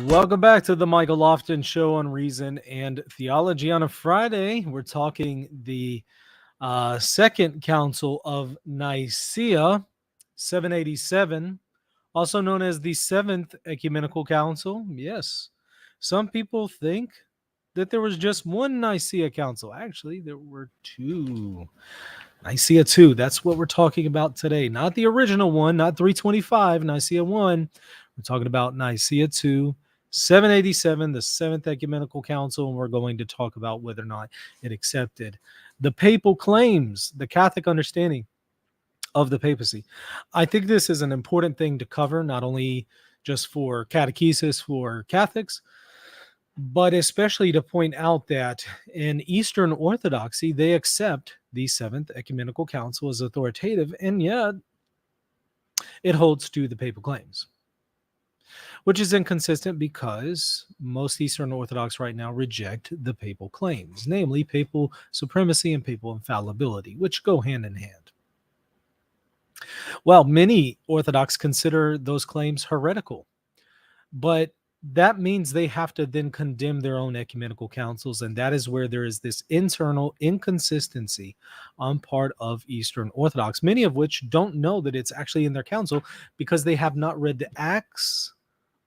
Welcome back to the Michael Lofton Show on Reason and Theology. On a Friday, we're talking the Second Council of Nicaea, 787, also known as the Seventh Ecumenical Council. Yes, some people think that there was just one Nicaea Council. Actually, there were two. Nicaea II, that's what we're talking about today. Not the original one, not 325, Nicaea I. We're talking about Nicaea II, 787, the Seventh Ecumenical Council, and we're going to talk about whether or not it accepted the papal claims, the Catholic understanding of the papacy. I think this is an important thing to cover, not only just for catechesis for Catholics, but especially to point out that in Eastern Orthodoxy, they accept the Seventh Ecumenical Council as authoritative, and yet it holds to the papal claims, which is inconsistent because most Eastern Orthodox right now reject the papal claims, namely papal supremacy and papal infallibility, which go hand in hand. Well, many Orthodox consider those claims heretical, but that means they have to then condemn their own ecumenical councils, and that is where there is this internal inconsistency on part of Eastern Orthodox, many of which don't know that it's actually in their council because they have not read the Acts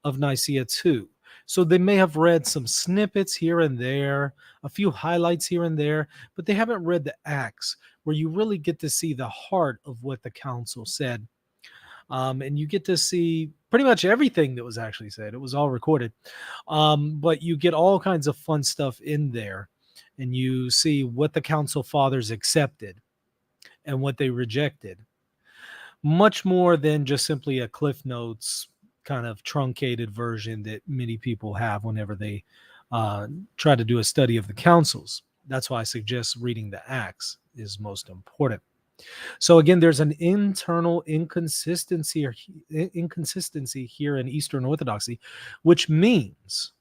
of Nicaea II. So they may have read some snippets here and there, a few highlights here and there, but they haven't read the Acts, where you really get to see the heart of what the council said. And you get to see pretty much everything that was actually said. It was all recorded. But you get all kinds of fun stuff in there, and you see what the council fathers accepted and what they rejected. Much more than just simply a Cliff Notes kind of truncated version that many people have whenever they try to do a study of the councils. That's why I suggest reading the Acts is most important. So again, there's an internal inconsistency here in Eastern Orthodoxy, which means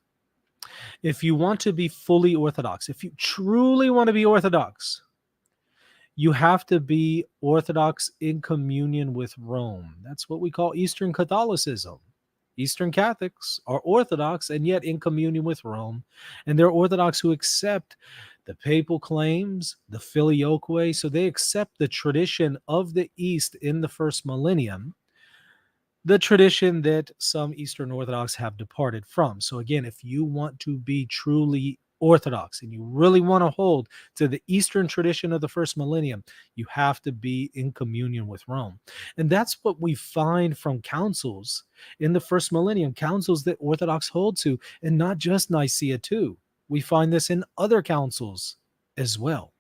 if you want to be fully Orthodox, if you truly want to be Orthodox, you have to be Orthodox in communion with Rome. That's what we call Eastern Catholicism. Eastern Catholics are Orthodox and yet in communion with Rome, and they're Orthodox who accept the papal claims, the filioque, so they accept the tradition of the East in the first millennium, the tradition that some Eastern Orthodox have departed from. So again, if you want to be truly Orthodox and you really want to hold to the Eastern tradition of the first millennium, you have to be in communion with Rome. And that's what we find from councils in the first millennium, councils that Orthodox hold to, and not just Nicaea II. We find this in other councils as well,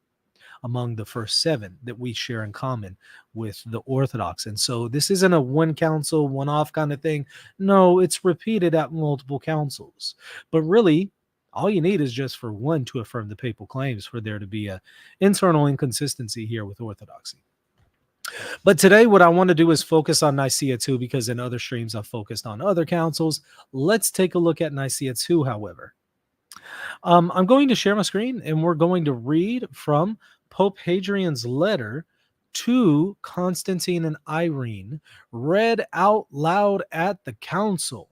among the first seven that we share in common with the Orthodox. And so this isn't a one council, one-off kind of thing. No, it's repeated at multiple councils. But really, all you need is just for one to affirm the papal claims for there to be an internal inconsistency here with Orthodoxy. But today, what I want to do is focus on Nicaea II, because in other streams I've focused on other councils. Let's take a look at Nicaea II, however. I'm going to share my screen, and we're going to read from Pope Hadrian's letter to Constantine and Irene, read out loud at the council.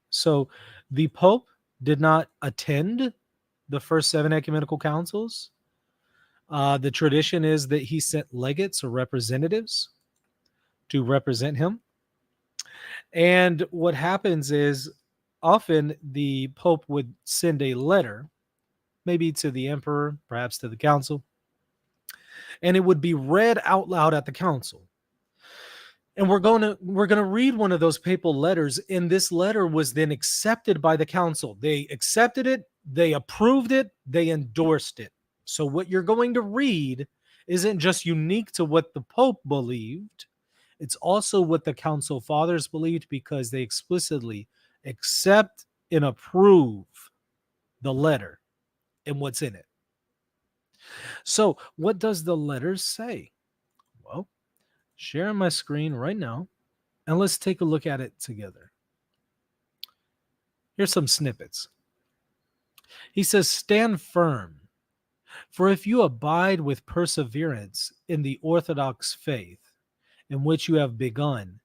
So the Pope did not attend the first seven ecumenical councils. The tradition is that he sent legates or representatives to represent him. And what happens is often the Pope would send a letter, maybe to the emperor, perhaps to the council, and it would be read out loud at the council. And we're going to read one of those papal letters, and this letter was then accepted by the council. They accepted it, they approved it, they endorsed it. So what you're going to read isn't just unique to what the Pope believed, it's also what the council fathers believed, because they explicitly accept and approve the letter and what's in it. So what does the letter say? Well, sharing my screen right now, and let's take a look at it together. Here's some snippets. He says, "Stand firm, for if you abide with perseverance in the Orthodox faith in which you have begun,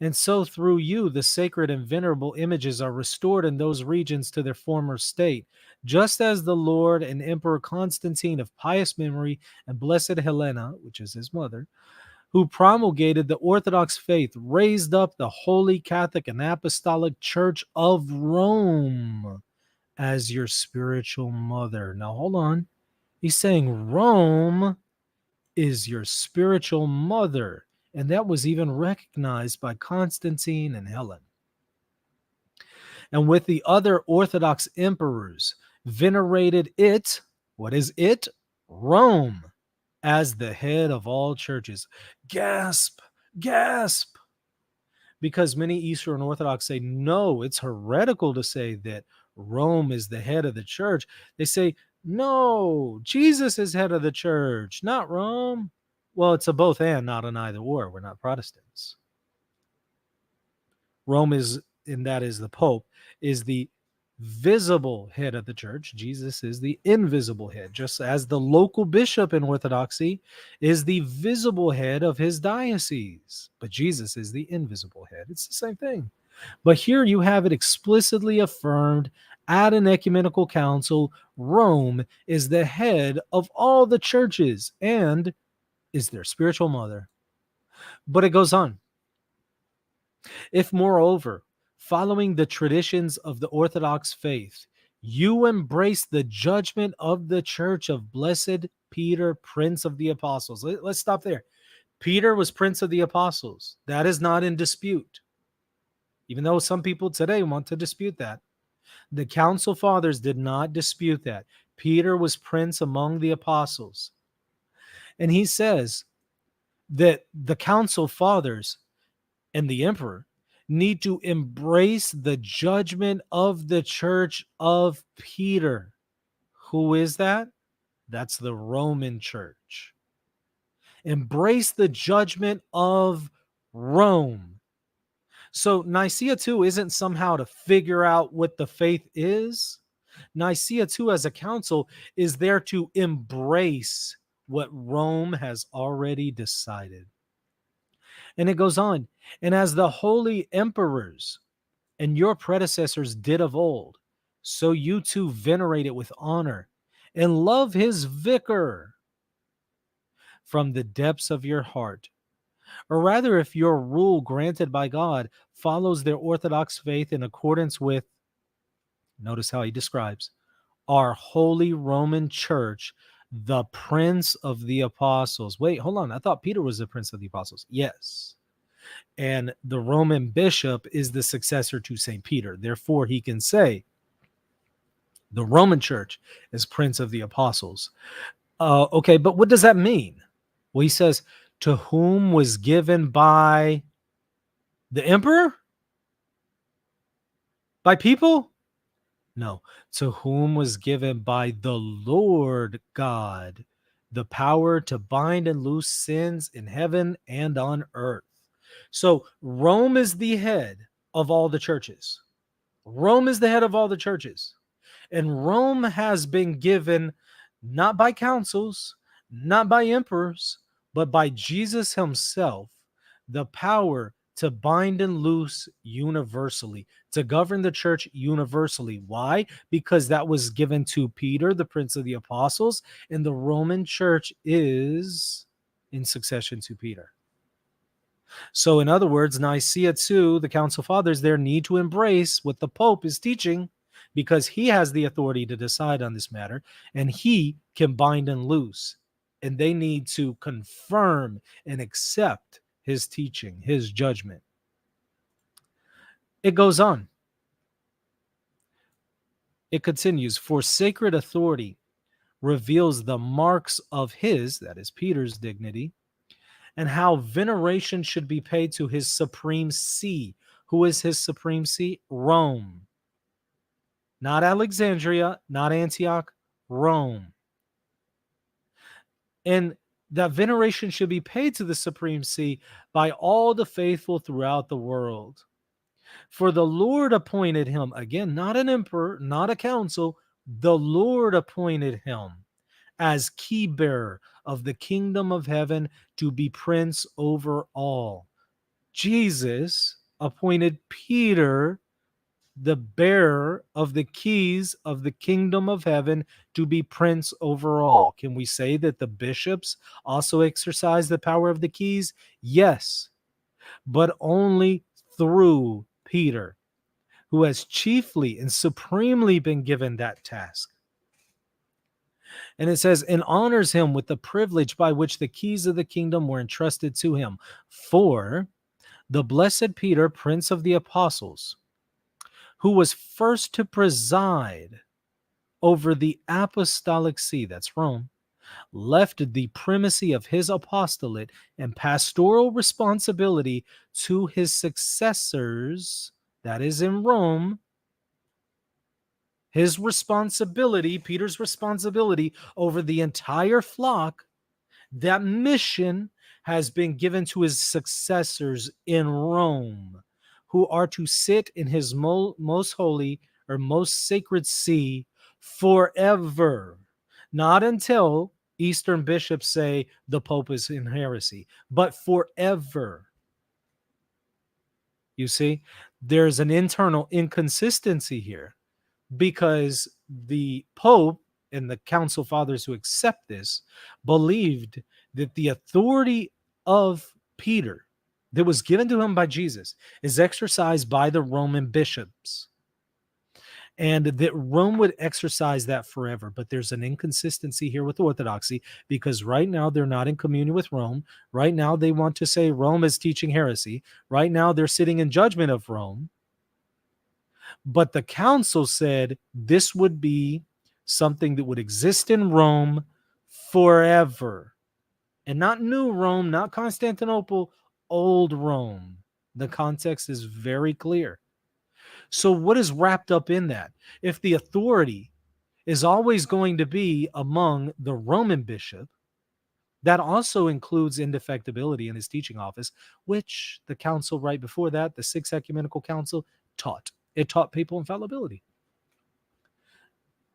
And so through you, the sacred and venerable images are restored in those regions to their former state, just as the Lord and Emperor Constantine of pious memory and Blessed Helena, which is his mother, who promulgated the Orthodox faith, raised up the Holy Catholic and Apostolic Church of Rome as your spiritual mother. Now, hold on. He's saying Rome is your spiritual mother. And that was even recognized by Constantine and Helen. And with the other Orthodox emperors, venerated it, what is it? Rome, as the head of all churches. Gasp, gasp. Because many Eastern Orthodox say, no, it's heretical to say that Rome is the head of the church. They say, no, Jesus is head of the church, not Rome. Well, it's a both and, not an either or. We're not Protestants. Rome is, and that is the Pope, is the visible head of the church. Jesus is the invisible head, just as the local bishop in Orthodoxy is the visible head of his diocese. But Jesus is the invisible head. It's the same thing. But here you have it explicitly affirmed at an ecumenical council. Rome is the head of all the churches and is their spiritual mother. But it goes on. If, moreover, following the traditions of the Orthodox faith, you embrace the judgment of the church of Blessed Peter, Prince of the Apostles. Let's stop there. Peter was Prince of the Apostles. That is not in dispute, even though some people today want to dispute that. The Council Fathers did not dispute that. Peter was Prince among the Apostles. And he says that the Council Fathers and the emperor need to embrace the judgment of the church of Peter. Who is that? That's the Roman church. Embrace the judgment of Rome. So Nicaea II isn't somehow to figure out what the faith is. Nicaea II as a council is there to embrace what Rome has already decided. And it goes on. And as the holy emperors and your predecessors did of old, so you too venerate it with honor and love his vicar from the depths of your heart. Or rather, if your rule granted by God follows their Orthodox faith in accordance with, notice how he describes, our holy Roman church, the Prince of the Apostles. Wait, hold on. I thought Peter was the Prince of the Apostles. Yes. And the Roman bishop is the successor to St. Peter. Therefore, he can say the Roman church is Prince of the Apostles. Okay, but what does that mean? Well, he says, to whom was given by the emperor? By people? No. To whom was given by the Lord God the power to bind and loose sins in heaven and on earth. So Rome is the head of all the churches. Rome is the head of all the churches. And Rome has been given not by councils, not by emperors, but by Jesus himself, the power to bind and loose universally, to govern the church universally. Why? Because that was given to Peter, the Prince of the Apostles, and the Roman church is in succession to Peter. So, in other words, Nicaea II, the Council Fathers there need to embrace what the Pope is teaching because he has the authority to decide on this matter and he can bind and loose. And they need to confirm and accept his teaching, his judgment. It goes on. It continues, for sacred authority reveals the marks of his, that is Peter's dignity, and how veneration should be paid to his supreme see. Who is his supreme see? Rome. Not Alexandria, not Antioch, Rome. And that veneration should be paid to the supreme see by all the faithful throughout the world. For the Lord appointed him, again, not an emperor, not a council, the Lord appointed him as key bearer of the kingdom of heaven to be prince over all. Jesus appointed Peter the bearer of the keys of the kingdom of heaven to be prince over all. Can we say that the bishops also exercise the power of the keys? Yes, but only through Peter, who has chiefly and supremely been given that task. And it says, and honors him with the privilege by which the keys of the kingdom were entrusted to him. For the blessed Peter, prince of the apostles, who was first to preside over the apostolic see, that's Rome, left the primacy of his apostolate and pastoral responsibility to his successors, that is in Rome. His responsibility, Peter's responsibility over the entire flock, that mission has been given to his successors in Rome, who are to sit in his most holy or most sacred see forever. Not until Eastern bishops say the Pope is in heresy, but forever. You see, there's an internal inconsistency here, because the Pope and the Council Fathers who accept this believed that the authority of Peter that was given to him by Jesus is exercised by the Roman bishops, and that Rome would exercise that forever. But there's an inconsistency here with Orthodoxy, because right now they're not in communion with Rome. Right now they want to say Rome is teaching heresy. Right now they're sitting in judgment of Rome. But the council said this would be something that would exist in Rome forever. And not new Rome, not Constantinople, old Rome. The context is very clear. So what is wrapped up in that? If the authority is always going to be among the Roman bishop, that also includes indefectibility in his teaching office, which the council right before that, the Sixth Ecumenical Council, taught. It taught papal infallibility.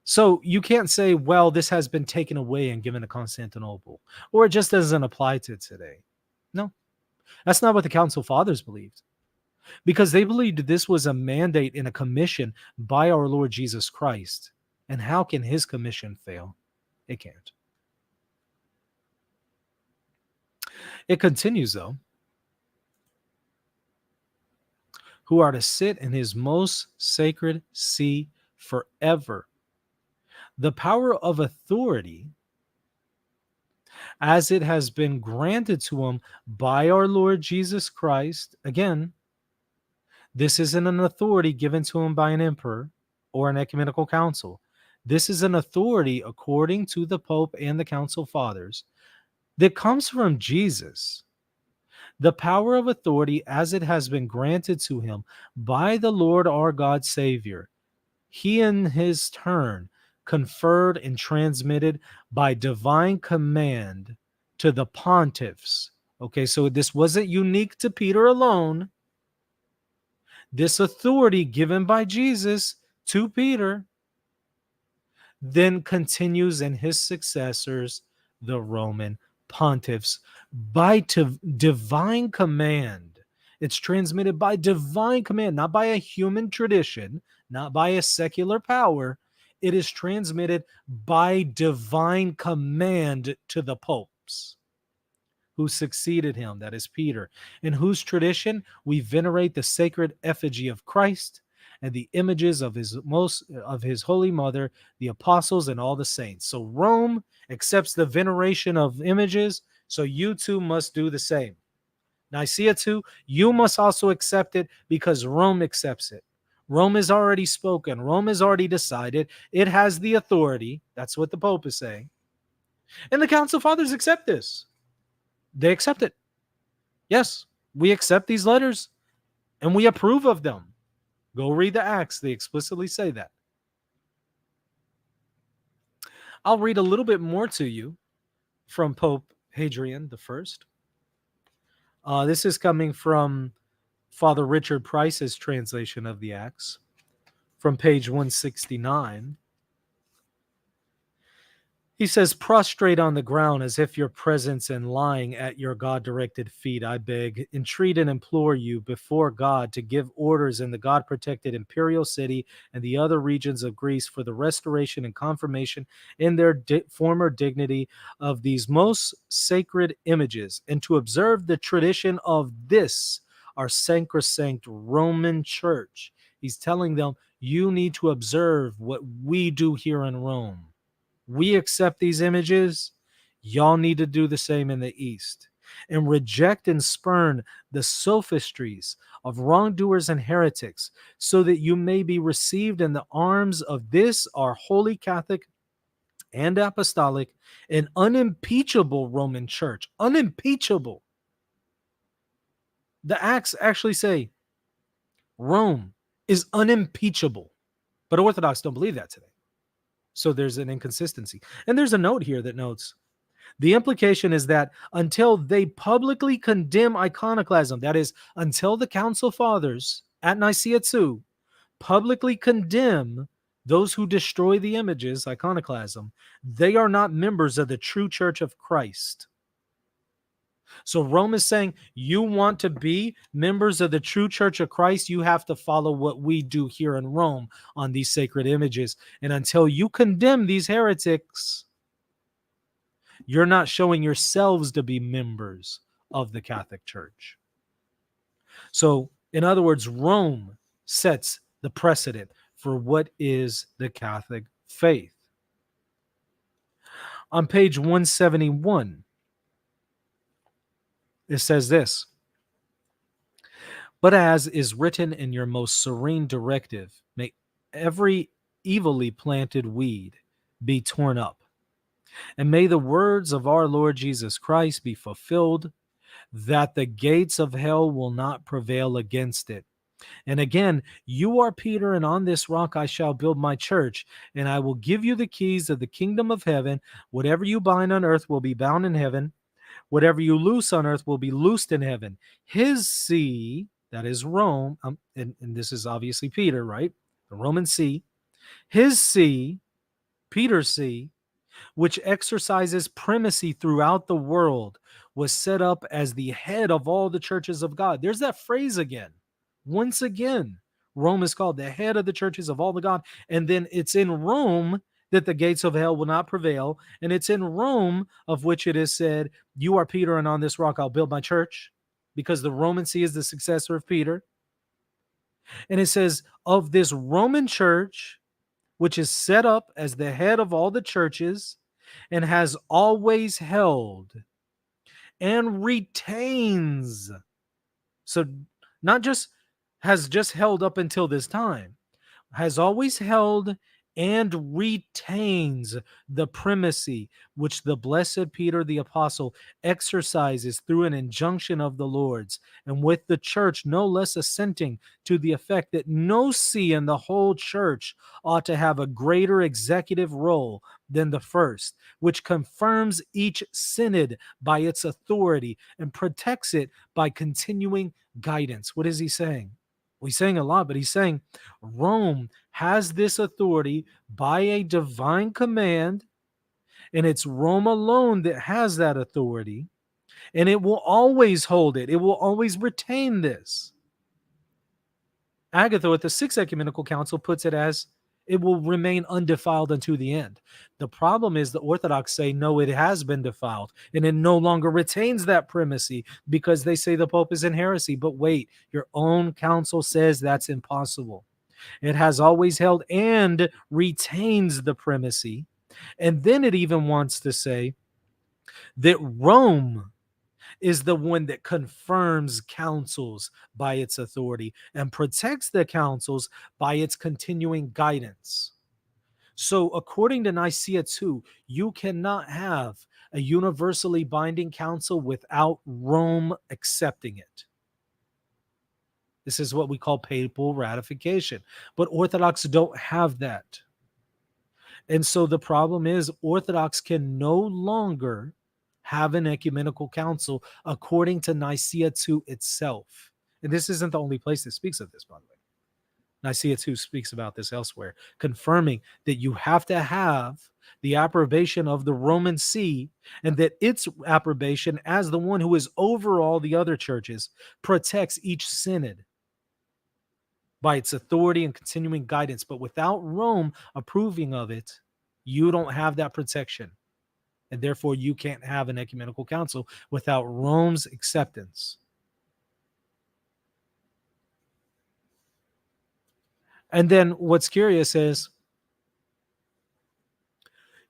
So you can't say, well, this has been taken away and given to Constantinople, or it just doesn't apply to today. No, that's not what the Council Fathers believed, because they believed this was a mandate and a commission by our Lord Jesus Christ. And how can his commission fail? It can't. It continues, though, who are to sit in his most sacred see forever. The power of authority, as it has been granted to him by our Lord Jesus Christ. Again, this isn't an authority given to him by an emperor or an ecumenical council. This is an authority, according to the Pope and the Council Fathers, that comes from Jesus. The power of authority, as it has been granted to him by the Lord our God Savior, he in his turn conferred and transmitted by divine command to the pontiffs. Okay, so this wasn't unique to Peter alone. This authority given by Jesus to Peter then continues in his successors, the Roman pontiffs, by divine command. It's transmitted by divine command, not by a human tradition, not by a secular power. It is transmitted by divine command to the popes who succeeded him, that is Peter, in whose tradition we venerate the sacred effigy of Christ and the images of his holy mother, the apostles, and all the saints. So Rome accepts the veneration of images, so you too must do the same. Nicaea II, you must also accept it because Rome accepts it. Rome has already spoken. Rome has already decided. It has the authority. That's what the Pope is saying. And the Council Fathers accept this. They accept it. Yes, we accept these letters and we approve of them. Go read the Acts. They explicitly say that. I'll read a little bit more to you from Pope Hadrian I. This is coming from Father Richard Price's translation of the Acts from page 169. He says, prostrate on the ground as if your presence and lying at your God-directed feet, I beg, entreat and implore you before God to give orders in the God-protected imperial city and the other regions of Greece for the restoration and confirmation in their former dignity of these most sacred images, and to observe the tradition of this, our sacrosanct Roman Church. He's telling them, you need to observe what we do here in Rome. We accept these images. Y'all need to do the same in the East, and reject and spurn the sophistries of wrongdoers and heretics, so that you may be received in the arms of this, our holy Catholic and apostolic and unimpeachable Roman Church. Unimpeachable. The Acts actually say Rome is unimpeachable, but Orthodox don't believe that today. So there's an inconsistency. And there's a note here that notes the implication is that until they publicly condemn iconoclasm, that is, until the Council Fathers at Nicaea II publicly condemn those who destroy the images, iconoclasm, they are not members of the true Church of Christ. So Rome is saying, you want to be members of the true Church of Christ, you have to follow what we do here in Rome on these sacred images. And until you condemn these heretics, you're not showing yourselves to be members of the Catholic Church. So, in other words, Rome sets the precedent for what is the Catholic faith. On page 171, it says this: but as is written in your most serene directive, may every evilly planted weed be torn up, and may the words of our Lord Jesus Christ be fulfilled, that the gates of hell will not prevail against it. And again, you are Peter, and on this rock I shall build my church, and I will give you the keys of the kingdom of heaven. Whatever you bind on earth will be bound in heaven. Whatever you loose on earth will be loosed in heaven. His see, that is Rome, and this is obviously Peter, right? The Roman see. His see, Peter's see, which exercises primacy throughout the world, was set up as the head of all the churches of God. There's that phrase again. Once again, Rome is called the head of the churches of all the God. And then it's in Rome that the gates of hell will not prevail. And it's in Rome of which it is said, you are Peter, and on this rock I'll build my church, because the Roman see is the successor of Peter. And it says, of this Roman church, which is set up as the head of all the churches and has always held and retains. So not just has just held up until this time, has always held and retains the primacy which the blessed Peter the apostle exercises through an injunction of the Lord's, and with the church no less assenting to the effect that no see in the whole church ought to have a greater executive role than the first, which confirms each synod by its authority and protects it by continuing guidance. What is he saying? Well, he's saying a lot, but he's saying Rome has this authority by a divine command, and it's Rome alone that has that authority, and it will always hold it. It will always retain this. Agatha at the Sixth Ecumenical Council puts it as it will remain undefiled unto the end. The problem is the Orthodox say, no, it has been defiled, and it no longer retains that primacy because they say the Pope is in heresy. But wait, your own council says that's impossible. It has always held and retains the primacy. And then it even wants to say that Rome is the one that confirms councils by its authority and protects the councils by its continuing guidance. So according to Nicaea II, you cannot have a universally binding council without Rome accepting it. This is what we call papal ratification. But Orthodox don't have that. And so the problem is Orthodox can no longer have an ecumenical council according to Nicaea II itself. And this isn't the only place that speaks of this, by the way. Nicaea II speaks about this elsewhere, confirming that you have to have the approbation of the Roman See, and that its approbation, as the one who is over all the other churches, protects each synod by its authority and continuing guidance. But without Rome approving of it, you don't have that protection. And therefore, you can't have an ecumenical council without Rome's acceptance. And then what's curious is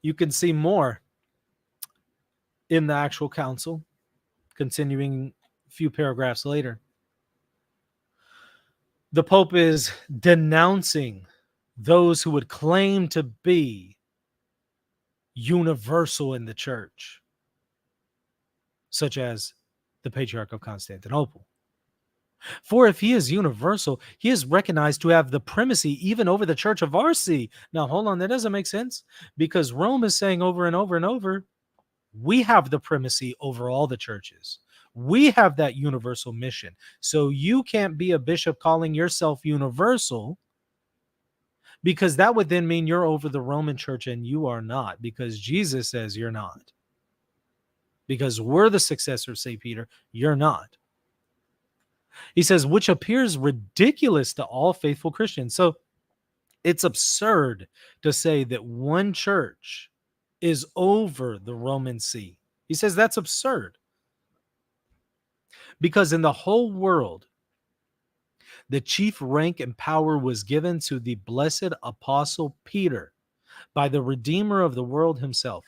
you can see more in the actual council, continuing a few paragraphs later. The Pope is denouncing those who would claim to be universal in the church, such as the Patriarch of Constantinople. For if he is universal, he is recognized to have the primacy even over the church of our see. Now, hold on, that doesn't make sense, because Rome is saying over and over and over, we have the primacy over all the churches. We have that universal mission. So you can't be a bishop calling yourself universal, because that would then mean you're over the Roman church, and you are not, because Jesus says you're not. Because we're the successor of St. Peter, you're not. He says, which appears ridiculous to all faithful Christians. So it's absurd to say that one church is over the Roman See. He says that's absurd. Because in the whole world, the chief rank and power was given to the blessed apostle Peter by the Redeemer of the world himself.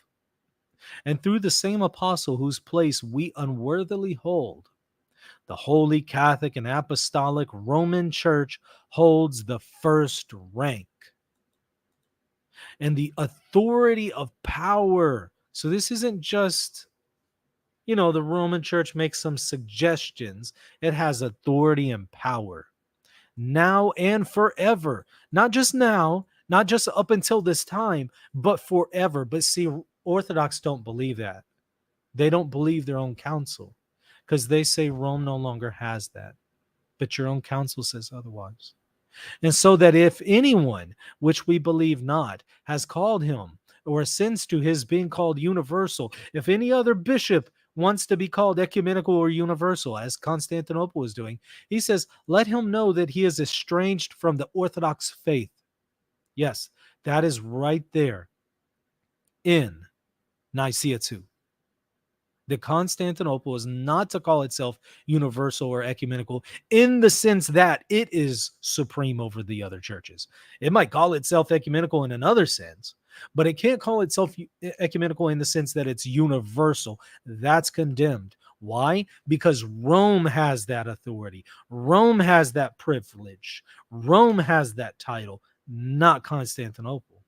And through the same apostle whose place we unworthily hold, the Holy Catholic and Apostolic Roman Church holds the first rank and the authority of power. So this isn't just, the Roman Church makes some suggestions. It has authority and power now and forever. Not just now, not just up until this time, but forever. But see, Orthodox don't believe that. They don't believe their own council, because they say Rome no longer has that. But your own council says otherwise. And so that if anyone, which we believe not, has called him or assents to his being called universal, if any other bishop wants to be called ecumenical or universal, as Constantinople is doing, he says, let him know that he is estranged from the Orthodox faith. Yes, that is right there in Nicaea II. That Constantinople is not to call itself universal or ecumenical in the sense that it is supreme over the other churches. It might call itself ecumenical in another sense, but it can't call itself ecumenical in the sense that it's universal. That's condemned. Why? Because Rome has that authority. Rome has that privilege. Rome has that title, not Constantinople.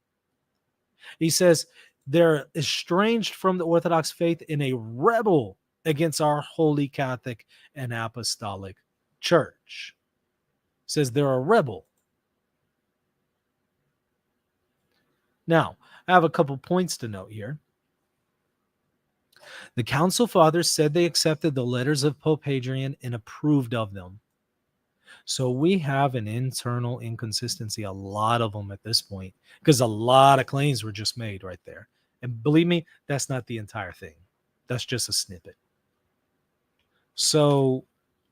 He says, they're estranged from the Orthodox faith in a rebel against our Holy Catholic and Apostolic Church. It says they're a rebel. Now, I have a couple points to note here. The Council Fathers said they accepted the letters of Pope Hadrian and approved of them. So we have an internal inconsistency, a lot of them at this point, because a lot of claims were just made right there. And believe me, that's not the entire thing. That's just a snippet. So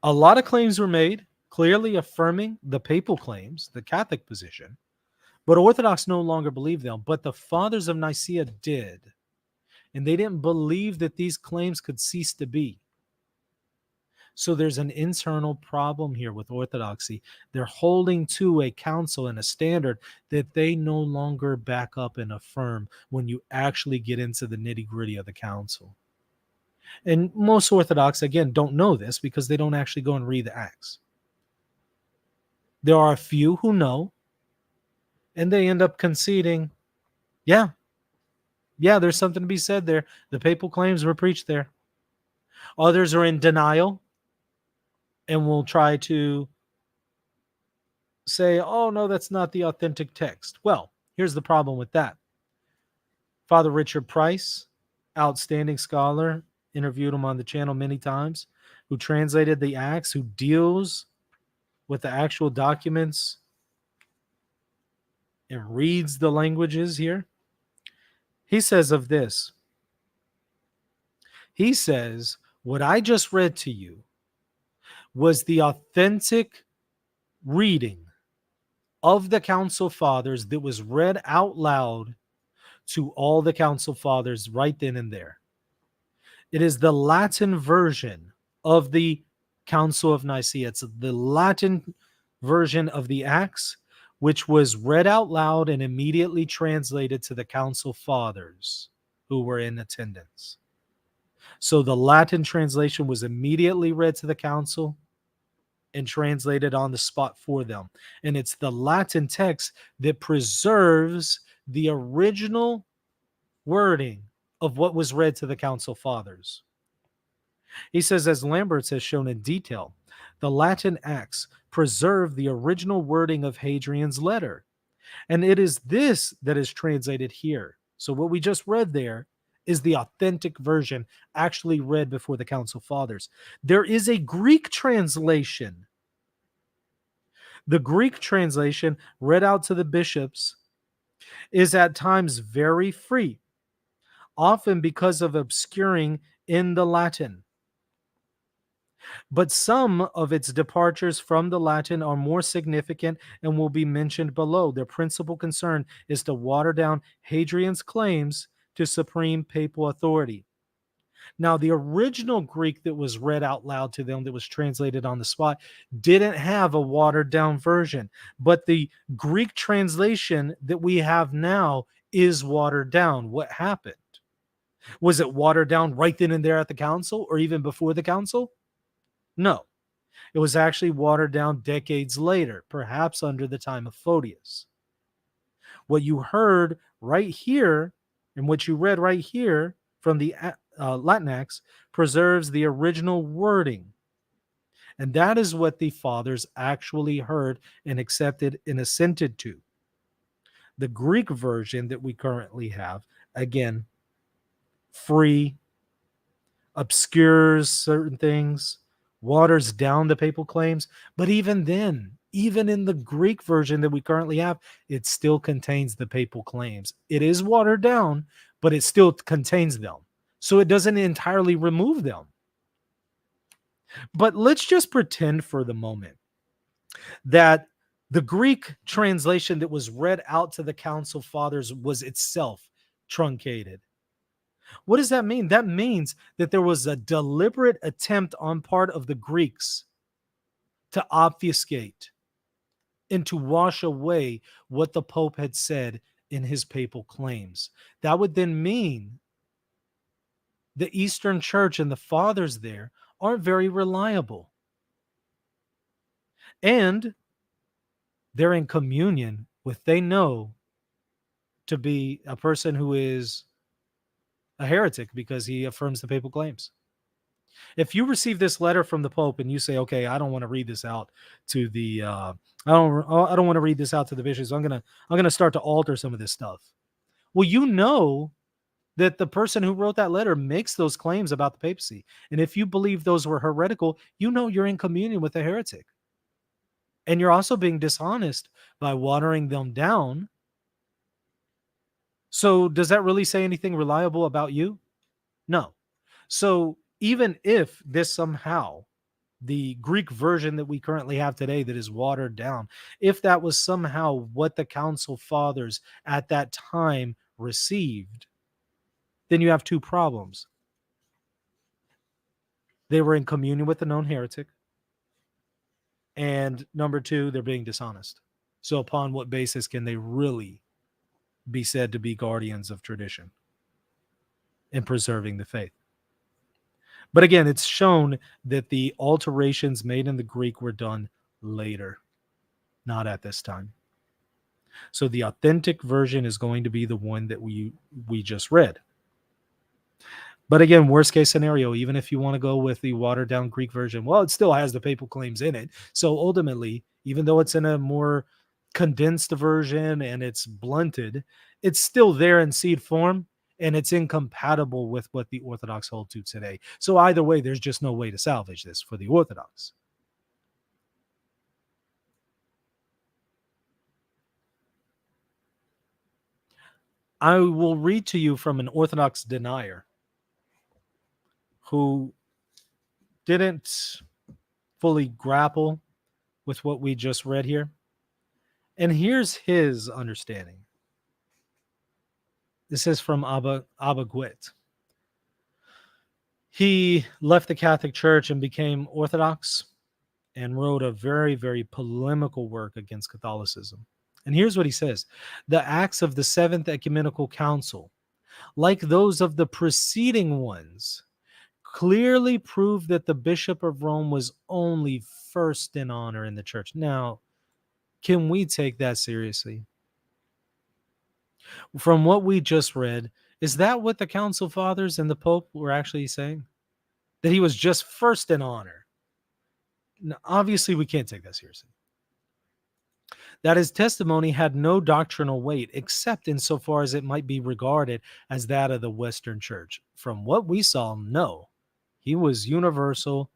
a lot of claims were made, clearly affirming the papal claims, the Catholic position, but Orthodox no longer believe them. But the fathers of Nicaea did. And they didn't believe that these claims could cease to be. So there's an internal problem here with Orthodoxy. They're holding to a council and a standard that they no longer back up and affirm when you actually get into the nitty-gritty of the council. And most Orthodox, again, don't know this because they don't actually go and read the Acts. There are a few who know, and they end up conceding, yeah, there's something to be said there. The papal claims were preached there. Others are in denial and will try to say, oh, no, that's not the authentic text. Well, here's the problem with that. Father Richard Price, outstanding scholar, interviewed him on the channel many times, who translated the Acts, who deals with the actual documents and reads the languages here, he says of this, he says, what I just read to you was the authentic reading of the Council Fathers that was read out loud to all the Council Fathers right then and there. It is the Latin version of the Council of Nicaea. It's the Latin version of the Acts, which was read out loud and immediately translated to the Council Fathers who were in attendance. So the Latin translation was immediately read to the council and translated on the spot for them. And it's the Latin text that preserves the original wording of what was read to the Council Fathers. He says, as Lamberts has shown in detail, the Latin Acts preserve the original wording of Hadrian's letter. And it is this that is translated here. So what we just read there is the authentic version actually read before the Council Fathers. There is a Greek translation. The Greek translation read out to the bishops is at times very free, often because of obscuring in the Latin. But some of its departures from the Latin are more significant and will be mentioned below. Their principal concern is to water down Hadrian's claims to supreme papal authority. Now, the original Greek that was read out loud to them, that was translated on the spot, didn't have a watered down version. But the Greek translation that we have now is watered down. What happened? Was it watered down right then and there at the council or even before the council? No. It was actually watered down decades later, perhaps under the time of Photius. What you heard right here and what you read right here from the Latin Acts preserves the original wording. And that is what the fathers actually heard and accepted and assented to. The Greek version that we currently have, again, free, obscures certain things, waters down the papal claims. But even then, even in the Greek version that we currently have, it still contains the papal claims. It is watered down, but it still contains them. So it doesn't entirely remove them. But let's just pretend for the moment that the Greek translation that was read out to the Council Fathers was itself truncated. What does that mean? That means that there was a deliberate attempt on part of the Greeks to obfuscate and to wash away what the Pope had said in his papal claims. That would then mean the Eastern Church and the fathers there aren't very reliable. And they're in communion with they know to be a person who is a heretic because he affirms the papal claims. If you receive this letter from the Pope and you say, okay, I don't want to read this out to the I don't want to read this out to the bishops. I'm gonna start to alter some of this stuff. Well, you know that the person who wrote that letter makes those claims about the papacy. And if you believe those were heretical, you know you're in communion with a heretic. And you're also being dishonest by watering them down. So does that really say anything reliable about you? No. So even if this somehow, the Greek version that we currently have today that is watered down, if that was somehow what the Council Fathers at that time received, then you have two problems. They were in communion with a known heretic. And number two, they're being dishonest. So upon what basis can they really be said to be guardians of tradition and preserving the faith? But again, it's shown that the alterations made in the Greek were done later, not at this time. So the authentic version is going to be the one that we just read. But again, worst case scenario, even if you want to go with the watered down Greek version, well, it still has the papal claims in it. So ultimately, even though it's in a more condensed version and it's blunted, it's still there in seed form and it's incompatible with what the Orthodox hold to today. So either way, there's just no way to salvage this for the Orthodox. I will read to you from an Orthodox denier who didn't fully grapple with what we just read here. And here's his understanding. This is from Abba Gwit. He left the Catholic Church and became Orthodox and wrote a very, very polemical work against Catholicism. And here's what he says. The acts of the Seventh Ecumenical Council, like those of the preceding ones, clearly prove that the Bishop of Rome was only first in honor in the church. Now, can we take that seriously? From what we just read, is that what the Council Fathers and the Pope were actually saying? That he was just first in honor? Now, obviously, we can't take that seriously. That his testimony had no doctrinal weight, except insofar as it might be regarded as that of the Western Church. From what we saw, no. He was universal,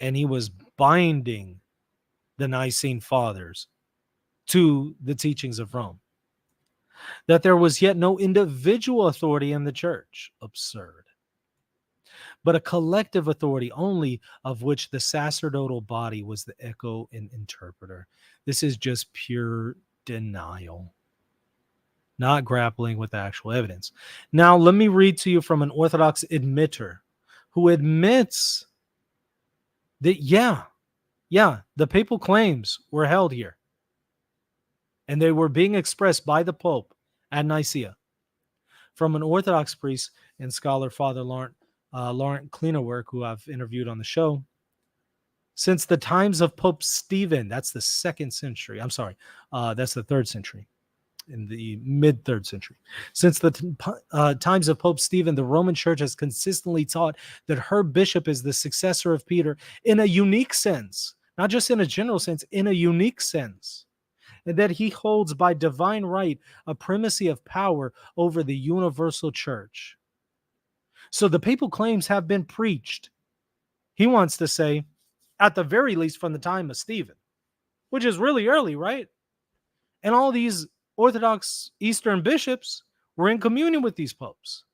and he was binding the Nicene Fathers to the teachings of Rome. That there was yet no individual authority in the church. Absurd. But a collective authority only, of which the sacerdotal body was the echo and interpreter. This is just pure denial, not grappling with actual evidence. Now, let me read to you from an Orthodox admitter who admits that, yeah, the papal claims were held here. And they were being expressed by the Pope at Nicaea. From an Orthodox priest and scholar, Father Laurent Kleinenwerk, who I've interviewed on the show. Since the times of Pope Stephen, that's the 2nd century. I'm sorry, that's the 3rd century, in the mid-3rd century. Since the times of Pope Stephen, the Roman Church has consistently taught that her bishop is the successor of Peter in a unique sense, not just in a general sense, in a unique sense, and that he holds by divine right a primacy of power over the universal church. So the papal claims have been preached. He wants to say, at the very least, from the time of Stephen, which is really early, right? And all these Orthodox Eastern bishops were in communion with these popes.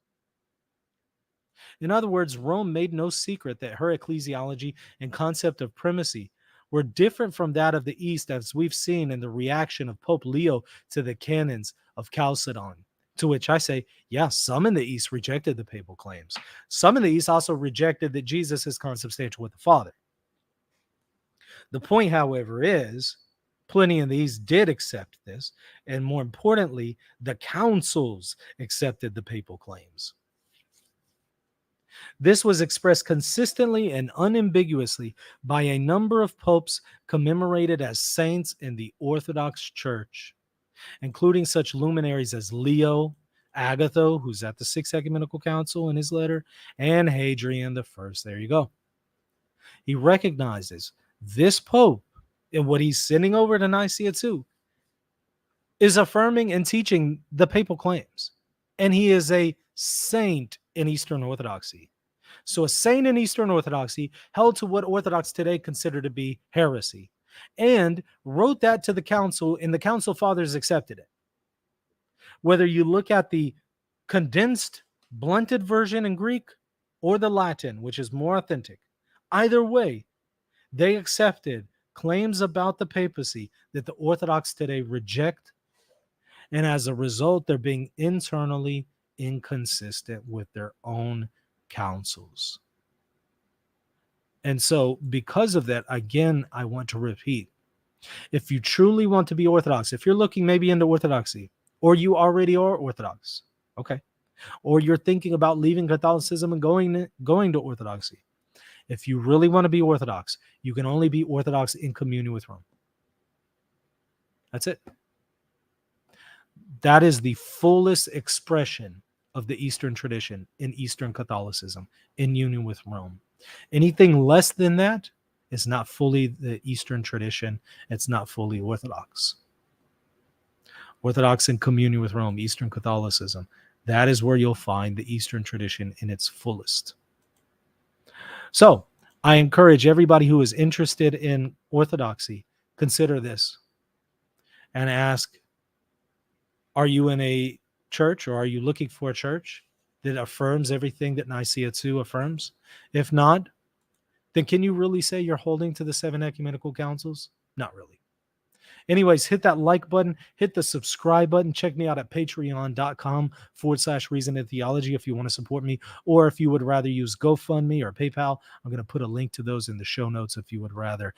In other words, Rome made no secret that her ecclesiology and concept of primacy were different from that of the East, as we've seen in the reaction of Pope Leo to the canons of Chalcedon. To which I say, yeah, some in the East rejected the papal claims. Some in the East also rejected that Jesus is consubstantial with the Father. The point, however, is plenty in the East did accept this, and more importantly, the councils accepted the papal claims. This was expressed consistently and unambiguously by a number of popes commemorated as saints in the Orthodox Church, including such luminaries as Leo, Agatho, who's at the 6th Ecumenical Council in his letter, and Hadrian I. There you go. He recognizes this pope, and what he's sending over to Nicaea II, is affirming and teaching the papal claims. And he is a saint in Eastern Orthodoxy. So a saint in Eastern Orthodoxy held to what Orthodox today consider to be heresy, and wrote that to the council, and the council fathers accepted it. Whether you look at the condensed, blunted version in Greek or the Latin, which is more authentic, either way, they accepted claims about the papacy that the Orthodox today reject, and as a result, they're being internally inconsistent with their own councils. And so, because of that, again, I want to repeat, if you truly want to be Orthodox, if you're looking maybe into Orthodoxy, or you already are Orthodox, okay, or you're thinking about leaving Catholicism and going to Orthodoxy, if you really want to be Orthodox, you can only be Orthodox in communion with Rome. That's it. That is the fullest expression of the Eastern tradition in Eastern Catholicism, in union with Rome. Anything less than that is not fully the Eastern tradition. It's not fully Orthodox. Orthodox in communion with Rome, Eastern Catholicism, that is where you'll find the Eastern tradition in its fullest. So I encourage everybody who is interested in Orthodoxy, consider this and ask, are you in a church, or are you looking for a church that affirms everything that Nicaea II affirms? If not, then can you really say you're holding to the 7 ecumenical councils? Not really. Anyways, hit that like button, hit the subscribe button. Check me out at patreon.com/reason and theology if you want to support me, or if you would rather use GoFundMe or PayPal. I'm going to put a link to those in the show notes if you would rather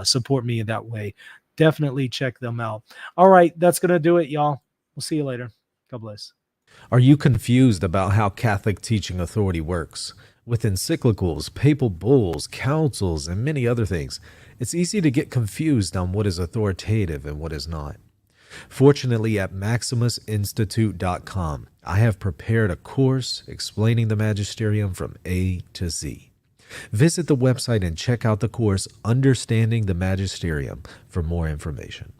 support me in that way. Definitely check them out. All right, that's going to do it, y'all. We'll see you later. God bless. Are you confused about how Catholic teaching authority works? With encyclicals, papal bulls, councils, and many other things, it's easy to get confused on what is authoritative and what is not. Fortunately, at maximusinstitute.com, I have prepared a course explaining the Magisterium from A to Z. Visit the website and check out the course Understanding the Magisterium for more information.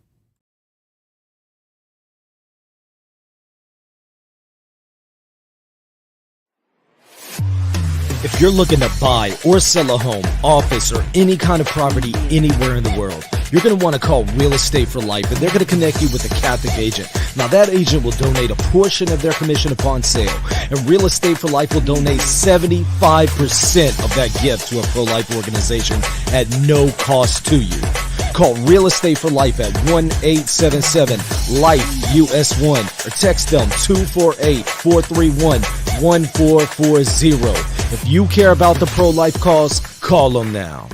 If you're looking to buy or sell a home, office, or any kind of property anywhere in the world, you're going to want to call Real Estate for Life, and they're going to connect you with a Catholic agent. Now, that agent will donate a portion of their commission upon sale, and Real Estate for Life will donate 75% of that gift to a pro-life organization at no cost to you. Call Real Estate for Life at 1-877-LIFE-US1 or text them 248-431-1440. If you care about the pro-life cause, call them now.